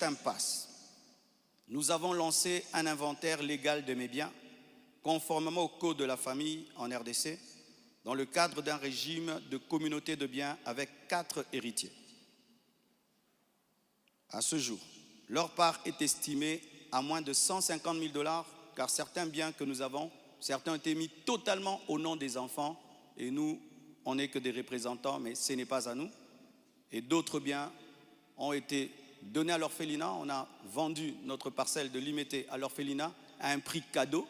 impasse, nous avons lancé un inventaire légal de mes biens, conformément au Code de la famille en RDC, dans le cadre d'un régime de communauté de biens avec 4 héritiers. À ce jour, leur part est estimée à moins de 150 000 $, car certains biens que nous avons, certains ont été mis totalement au nom des enfants, et nous, on n'est que des représentants, mais ce n'est pas à nous. Et d'autres biens ont été donnés à l'orphelinat. On a vendu notre parcelle de Limété à l'orphelinat à un prix cadeau.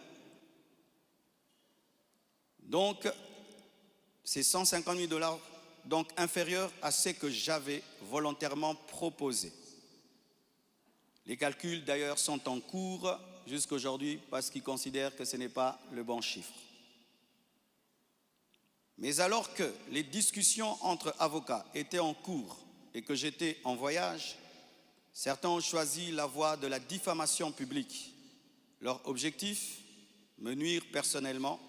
Donc, c'est 150 000 $, donc inférieur à ce que j'avais volontairement proposé. Les calculs d'ailleurs sont en cours jusqu'à aujourd'hui parce qu'ils considèrent que ce n'est pas le bon chiffre. Mais alors que les discussions entre avocats étaient en cours et que j'étais en voyage, certains ont choisi la voie de la diffamation publique. Leur objectif, me nuire personnellement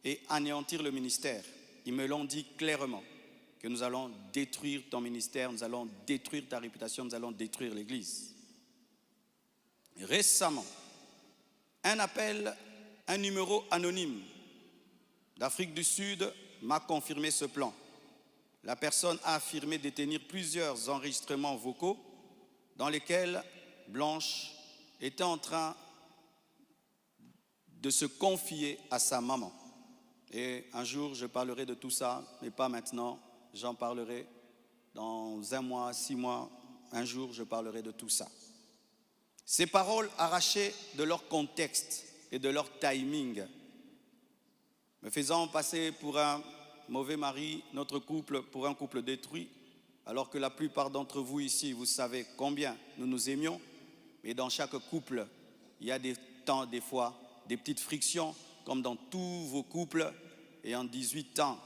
et anéantir le ministère. Ils me l'ont dit clairement, que nous allons détruire ton ministère, nous allons détruire ta réputation, nous allons détruire l'Église. Récemment, un numéro anonyme d'Afrique du Sud m'a confirmé ce plan. La personne a affirmé détenir plusieurs enregistrements vocaux dans lesquels Blanche était en train de se confier à sa maman. Et un jour, je parlerai de tout ça, mais pas maintenant. J'en parlerai dans 1 mois, 6 mois. Un jour, je parlerai de tout ça. Ces paroles arrachées de leur contexte et de leur timing, me faisant passer pour un mauvais mari, notre couple pour un couple détruit, alors que la plupart d'entre vous ici, vous savez combien nous nous aimions, mais dans chaque couple, il y a des temps, des fois, des petites frictions, comme dans tous vos couples. Et en 18 ans,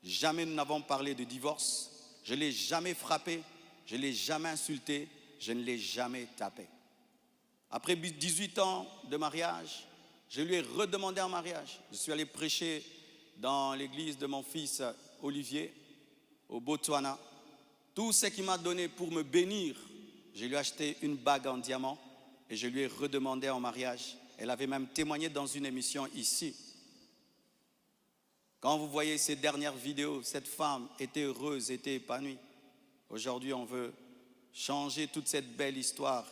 jamais nous n'avons parlé de divorce, je ne l'ai jamais frappé, je ne l'ai jamais insulté, je ne l'ai jamais tapé. Après 18 ans de mariage, je lui ai redemandé en mariage. Je suis allé prêcher dans l'église de mon fils Olivier, au Botswana. Tout ce qu'il m'a donné pour me bénir, je lui ai acheté une bague en diamant et je lui ai redemandé en mariage. Elle avait même témoigné dans une émission ici. Quand vous voyez ces dernières vidéos, cette femme était heureuse, était épanouie. Aujourd'hui, on veut changer toute cette belle histoire